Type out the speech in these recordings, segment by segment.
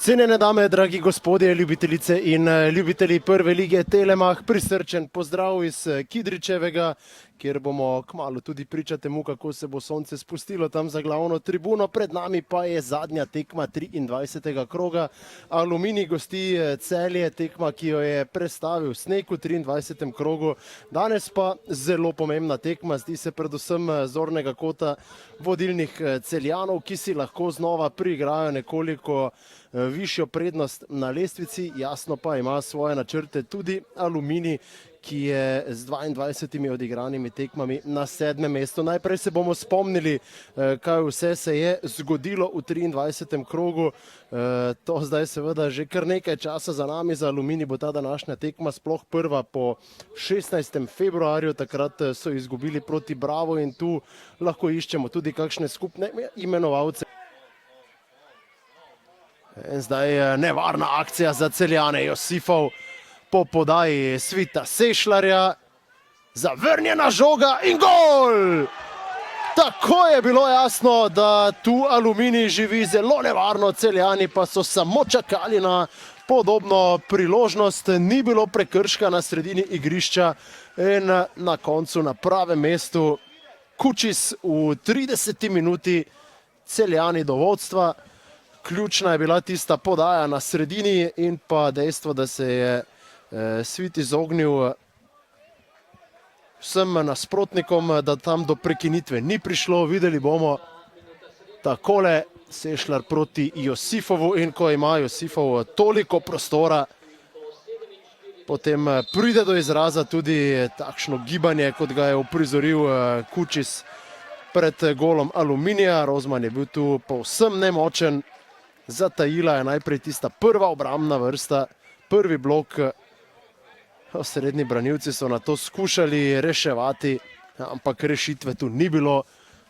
Cenjene dame, dragi gospodje, ljubitelice in ljubitelji prve lige Telemach, prisrčen pozdrav iz Kidričevega, kjer bomo kmalu tudi priča temu, kako se bo sonce spustilo tam za glavno tribuno. Pred nami pa je zadnja tekma 23. kroga. Aluminij gosti Celje, tekma, ki jo je prestavil sneg v 23. krogu. Danes pa zelo pomembna tekma, zdi se predvsem zornega kota vodilnih Celjanov, ki si lahko znova priigrajo nekoliko višjo prednost na lestvici. Jasno pa ima svoje načrte tudi Aluminij, ki je z 22 odigranimi tekmami na 7. mestu. Najprej se bomo spomnili, kaj vse se je zgodilo v 23. krogu. To zdaj seveda že kar nekaj časa za nami. Za Aluminij bo ta današnja tekma sploh prva po 16. februarju. Takrat so izgubili proti Bravo in tu lahko iščemo tudi kakšne skupne imenovalce. In zdaj nevarna akcija za Celjane. Josifov po podaji Svita Sešljarja, zavrnjena žoga in gol! Tako je bilo jasno, da tu Aluminij živi zelo nevarno, Celjani pa so samo čakali na podobno priložnost. Ni bilo prekrška na sredini igrišča in na koncu na pravem mestu Kučis v 30. minuti Celjani do vodstva. Ključna je bila tista podaja na sredini in pa dejstvo, da se je Svit izognil vsem nasprotnikom, da tam do prekinitve ni prišlo. Videli bomo takole Sešljar proti Josifovu in ko ima Josifov toliko prostora, potem pride do izraza tudi takšno gibanje, kot ga je uprizoril Kučis pred golom Aluminija. Rozman je bil tu povsem nemočen. Zatajila je najprej tista prva obrambna vrsta, prvi blok. Srednji branilci so na to skušali reševati, ampak rešitve tu ni bilo.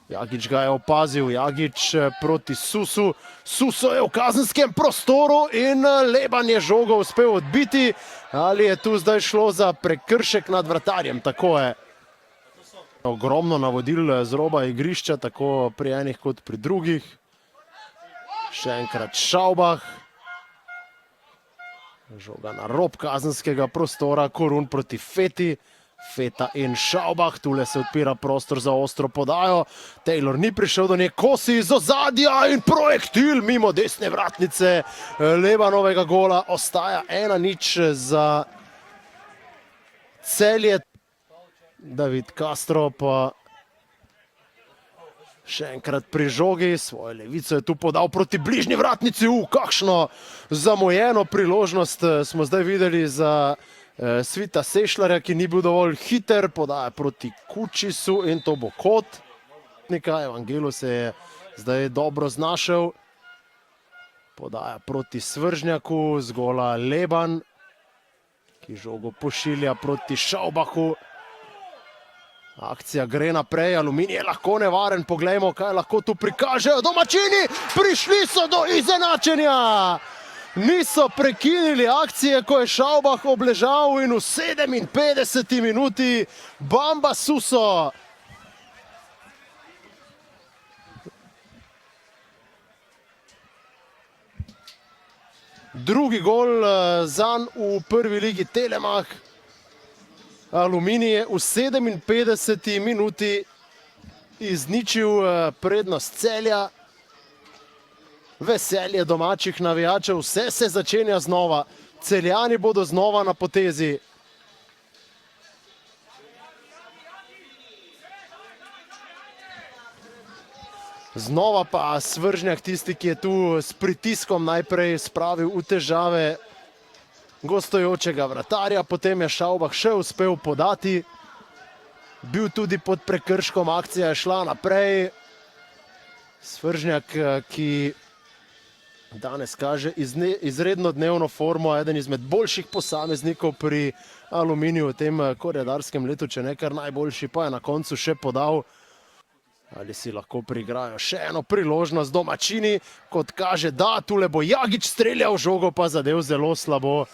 Jagič ga je opazil, Jagič proti Susu. Suso je v kazenskem prostoru in Leban je žogo uspel odbiti. Ali je tu zdaj šlo za prekršek nad vratarjem? Tako je. Ogromno navodil z roba igrišča, tako pri enih kot pri drugih. Še enkrat Šaubah. Žoga na rob kazenskega prostora, Korun proti Feti. Feta in Šaubah, tule se odpira prostor za ostro podajo. Taylor ni prišel do nje, kosi iz ozadja in projektil mimo desne vratnice Lebanovega gola. Ostaja 1-0 za Celje. David Castro pa še enkrat pri žogi, svojo levico je tu podal proti bližnji vratnici. Kakšno zamujeno priložnost smo zdaj videli za Svita Sešljarja, ki ni bil dovolj hiter. Podaja proti Kučisu in to bo kot. Evangelo se je zdaj dobro znašel. Podaja proti Svržnjaku, z gola Leban, ki žogo pošilja proti Šaubahu. Akcija gre naprej, Aluminij je lahko nevaren, poglejmo, kaj lahko tu prikažejo domačini. Prišli so do izenačenja. Niso prekinili akcije, ko je Šaubah obležal in v 57. minuti Bamba Suso. Drugi gol zanj v prvi ligi Telemach. Aluminij je v 57. minuti izničil prednost Celja. Veselje domačih navijačev, vse se začenja znova. Celjani bodo znova na potezi. Znova pa Svržnjak, tisti, ki je tu s pritiskom najprej spravil v težave gostujočega vratarja, potem je Šaubah še uspel podati. Bil tudi pod prekrškom, akcija je šla naprej. Svržnjak, ki danes kaže izredno dnevno formo, eden izmed boljših posameznikov pri Aluminiju v tem koredarskem letu, če ne kar najboljši, pa je na koncu še podal. Ali si lahko priigrajo še eno priložnost domačini, kot kaže, da, tule bo Jagič streljal, žogo pa zadev zelo slabo.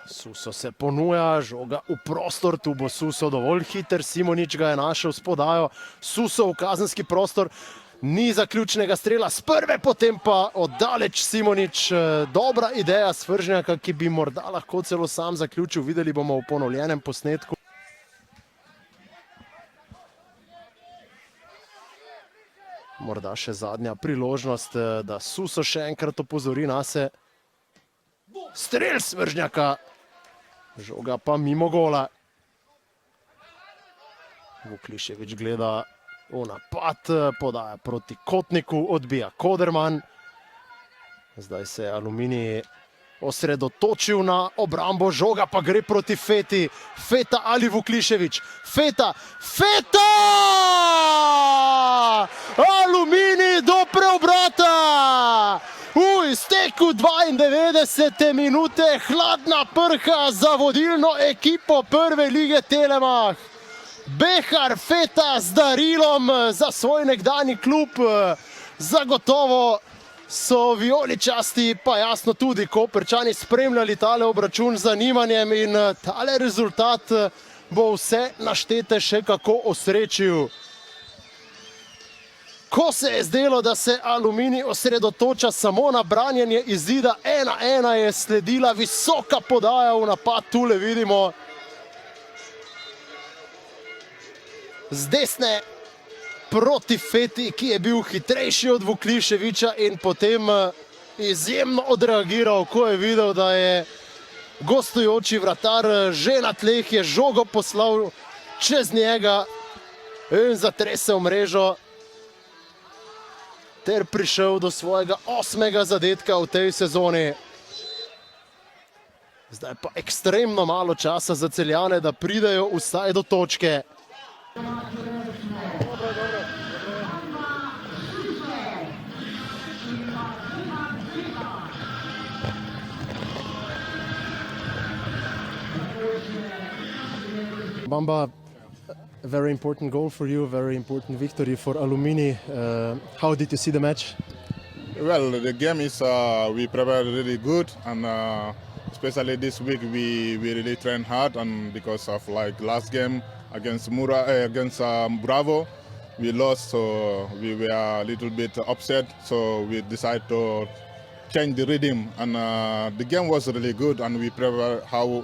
Suso se ponuja, žoga v prostor, tu bo Suso dovolj hiter, Simonič ga je našel s podajo. Suso v kazenski prostor, Ni zaključnega strela s prve, potem pa oddaleč Simonič. Dobra ideja Svržnjaka, ki bi morda lahko celo sam zaključil. Videli bomo v ponovljenem posnetku. Morda še zadnja priložnost, da Suso še enkrat opozori nase. Strel Svržnjaka. Žoga pa mimo gola. Vuklišević gleda v napad, podaja proti Kotniku, odbija Koderman. Zdaj se je Aluminij osredotočil na obrambo, žoga pa gre proti Feti. Feta ali Vuklišević? Feta! Feta! Aluminij do preobrata! V izteku 92. minute hladna prha za vodilno ekipo prve lige Telemach. Behar Feta z darilom za svoj nekdanji klub. Zagotovo so vijoličasti, pa jasno tudi Koprčani, spremljali tale obračun z zanimanjem in tale rezultat bo vse naštete še kako osrečil. Ko se je zdelo, da se Aluminij osredotoča samo na branjenje izida 1-1, je sledila visoka podaja v napad, tule vidimo. Z desne proti Feti, ki je bil hitrejši od Vukliševića in potem izjemno odreagiral, ko je videl, da je gostujoči vratar že na tleh, je žogo poslal čez njega in zatresel mrežo ter prišel do svojega 8. zadetka v tej sezoni. Zdaj pa ekstremno malo časa za Celjane, da pridejo vsaj do točke. Bamba, a very important goal for you, a very important victory for Aluminij. How did you see the match? Well, the game is we prepared really good, and especially this week we really trained hard, and because of like last game against Bravo, we lost, so we were a little bit upset. So we decided to change the rhythm, and the game was really good, and we prepared how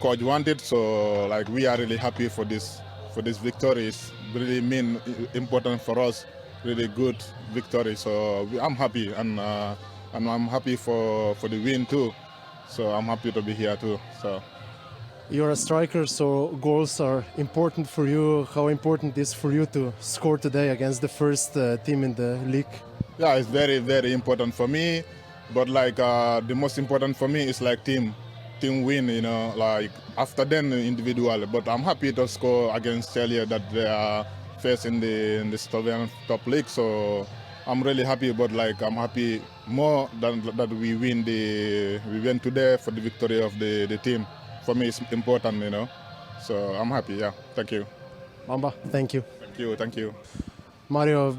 coach wanted. So like we are really happy for this victory. It's really important for us. Really good victory. So I'm happy, and I'm happy for the win too. So I'm happy to be here too. So. You're a striker, so goals are important for you. How important is for you to score today against the first team in the league? Yeah, it's very, very important for me. But like the most important for me is like team win, you know, like after then individual. But I'm happy to score against Celia that they are first in the Slovenian top league. So I'm really happy. But like I'm happy more than that we win today for the victory of the team. For me, it's important, you know. So I'm happy. Yeah, thank you. Bamba, thank you. Thank you. Mario,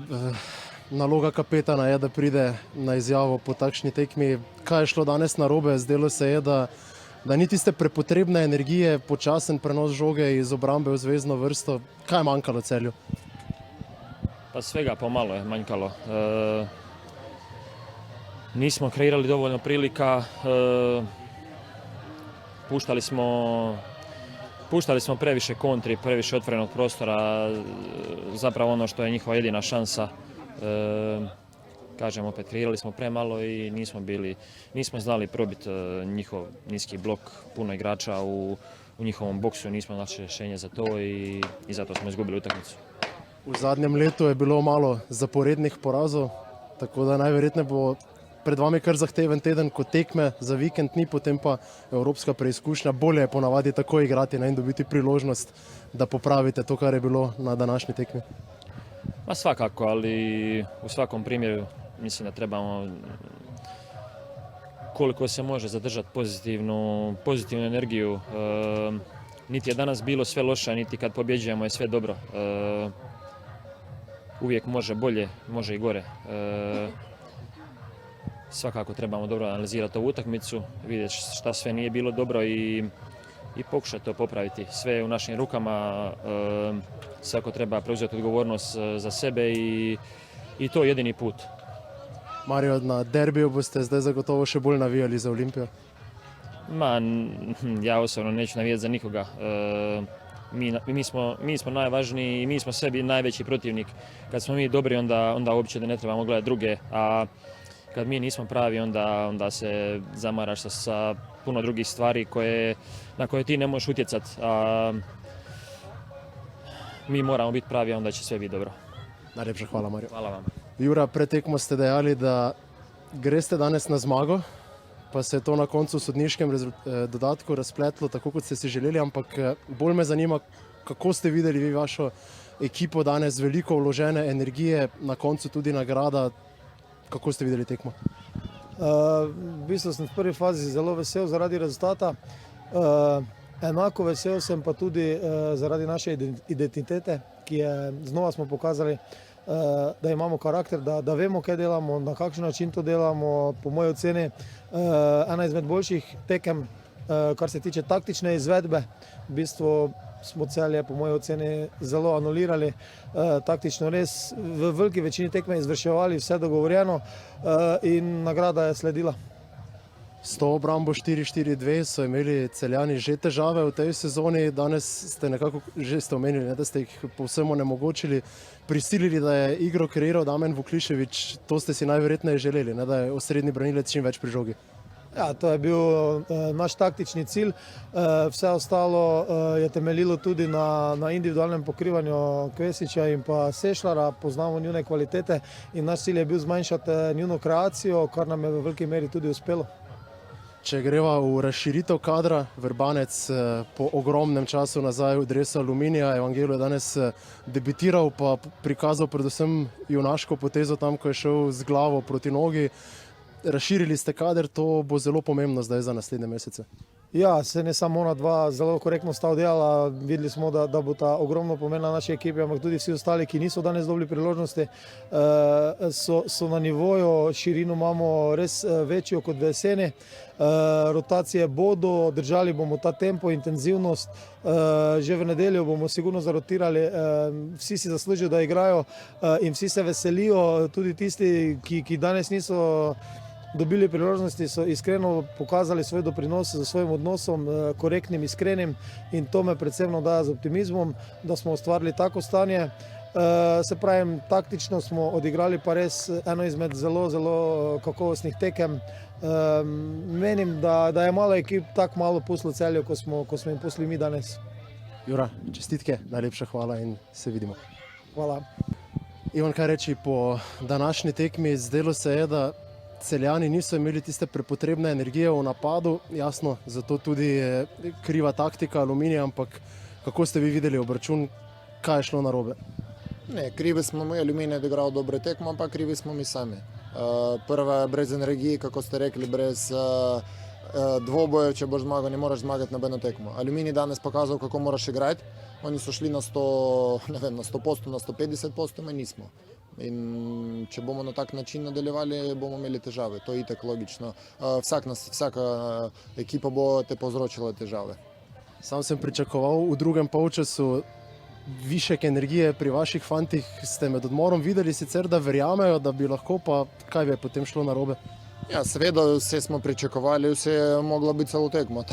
naloga kapetana je, da pride na izjavo po takšni tekmi. Kaj je šlo danes narobe? Zdelo se je, da ni tiste prepotrebne energije, počasen prenos žoge iz obrambe v zvezdno vrsto. Kaj je manjkalo Celju? Pa svega pomalo je manjkalo. Nismo kreirali dovoljno prilika. Puštali smo previše kontri, previše otvorenog prostora, zapravo ono što je njihova jedina šansa. Kažem opet, kreirali smo premalo i nismo znali probiti njihov niski blok, puno igrača u njihovom boksu, nismo našli rješenje za to i zato smo izgubili utakmicu. V zadnjem letu je bilo malo zaporednih porazov, tako da najverjetneje bo pred vami kar zahteven teden, ko tekme za vikend ni, potem pa evropska preizkušnja. Bolje je ponavadi tako igrati in dobiti priložnost, da popravite to, kar je bilo na današnji tekmi. Pa svakako, ali u svakom primjeru mislim da trebamo koliko se može zadržati pozitivnu energiju. Niti je danas bilo sve loše, niti kad pobjeđujemo je sve dobro. Uvijek može bolje, može i gore. Svakako trebamo dobro analizirati ovu utakmicu, vidjeti šta sve nije bilo dobro i pokušati to popraviti. Sve je u našim rukama, svako treba preuzeti odgovornost za sebe i i to je jedini put. Mario, na derbiju boste zdaj zagotovo še bolj navijali za Olimpijo. Ja osobno neću navijati za nikoga. Mi smo najvažniji i mi smo sebi najveći protivnik. Kad smo mi dobri, onda uopće da ne trebamo gledati druge, a kad mi nismo pravi, onda se zamaraš sa puno drugih stvari na koje ti ne možeš utjecati. Mi moramo biti pravi, onda će sve biti dobro. Najlepša hvala, Mario. Hvala vam. Jura, pred tekmo ste dejali, da greste danes na zmago, pa se je to na koncu v sodniškem dodatku razpletlo tako, kot ste si želeli, ampak bolj me zanima, kako ste videli vi vašo ekipo danes, veliko vložene energije, na koncu tudi nagrada. Kako ste videli tekmo? V bistvu sem v prvi fazi zelo vesel zaradi rezultata. Enako vesel sem pa tudi zaradi naše identitete, ki je znova smo pokazali, da imamo karakter, da vemo, kaj delamo, na kakšen način to delamo. Po moji oceni ena izmed boljših tekem, kar se tiče taktične izvedbe. V bistvu smo Celje po moji oceni zelo anulirali, taktično res v veliki večini tekme izvrševali vse dogovorjeno in nagrada je sledila. S to obrambo 4-4-2 so imeli Celjani že težave v tej sezoni, danes ste nekako že omenili, da ste jih povsem onemogočili, prisilili, da je igro kreiral Damjan Vuklišević, to ste si najverjetneje želeli, da je osrednji branilec čim več pri žogi. Ja, to je bil naš taktični cilj, vse ostalo je temeljilo tudi na individualnem pokrivanju Kvesića in pa Sešlara, poznamo njune kvalitete in naš cilj je bil zmanjšati njuno kreacijo, kar nam je v veliki meri tudi uspelo. Če greva v razširitev kadra, Vrbanec po ogromnem času nazaj v dresu Aluminija, Evangelio je danes debitiral, pa prikazal predvsem junaško potezo tam, ko je šel z glavo proti nogi. Razširili ste kader, to bo zelo pomembno zdaj za naslednje mesece. Ja, se ne samo ona dva zelo korektno sta oddelala, videli smo, da bo ta ogromno pomenila naši ekipi, ampak tudi vsi ostali, ki niso danes dobili priložnosti, so na nivoju, širino imamo res večjo kot v jeseni. Rotacije bodo, držali bomo ta tempo, intenzivnost, že v nedeljo bomo sigurno zarotirali, vsi si zaslužijo, da igrajo in vsi se veselijo, tudi tisti, ki danes niso dobili priložnosti, so iskreno pokazali svoj doprinos z svojim odnosom, korektnim, iskrenim in to me predvsem navdaja z optimizmom, da smo ustvarili tako stanje. Se pravim, taktično smo odigrali pa res eno izmed zelo kakovostnih tekem. Menim, da je malo ekip tako malo pustilo Celju, ko smo jim pustili mi danes. Jura, čestitke, najlepša hvala in se vidimo. Hvala. Ivan, kaj reči po današnji tekmi? Zdelo se je, da Celjani niso imeli tiste prepotrebne energije v napadu, jasno, zato tudi kriva taktika Aluminija, ampak kako ste vi videli obračun, kaj je šlo narobe? Ne, krivi smo mi, Aluminij je odigral dobre tekmo, ampak krivi smo mi sami. Prva brez energije, kako ste rekli, brez dvobojev, če boš zmagal, ne moraš zmagati nobeno tekmo. Aluminij danes pokazal, kako moraš igrati. Oni so šli na 100%, na 150%, mi nismo. In če bomo na tak način nadaljevali, bomo imeli težave. To je itak logično. Vsaka ekipa bo te povzročila težave. Sam sem pričakoval v drugem polčasu višek energije pri vaših fantih. Ste med odmorom videli sicer, da verjamejo, da bi lahko, pa kaj bi potem šlo narobe? Ja, seveda, vse smo pričakovali, vse je moglo biti celo tekmo,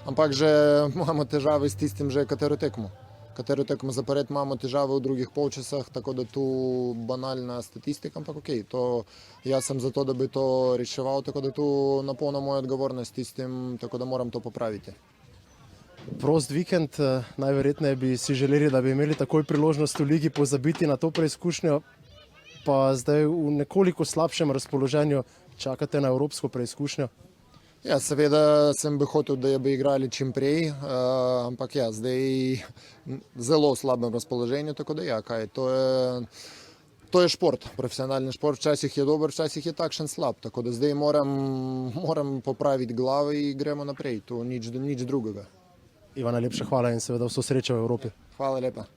ampak že imamo težave s tistim, že katero tekmo. Katero tekmo zapored imamo težave v drugih polčasah, tako da tu banalna statistika, ampak okej, jaz sem za to, da bi to reševal, tako da tu napolno moja odgovornost tistim, tako da moram to popraviti. Prost vikend, najverjetneje bi si želeli, da bi imeli takoj priložnost v ligi pozabiti na to preizkušnjo, pa zdaj v nekoliko slabšem razpoloženju čakate na evropsko preizkušnjo. Ja, seveda sem bi hotel, da bi igrali čim prej, ampak ja, zdaj zelo slabem razpoloženju, tako da ja, kaj, to je šport, profesionalni šport, včasih je dober, včasih je takšen slab, tako da zdaj moram popraviti glavo in gremo naprej, to nič drugega. Ivan, najlepša hvala in seveda vso srečo v Evropi. Hvala lepa.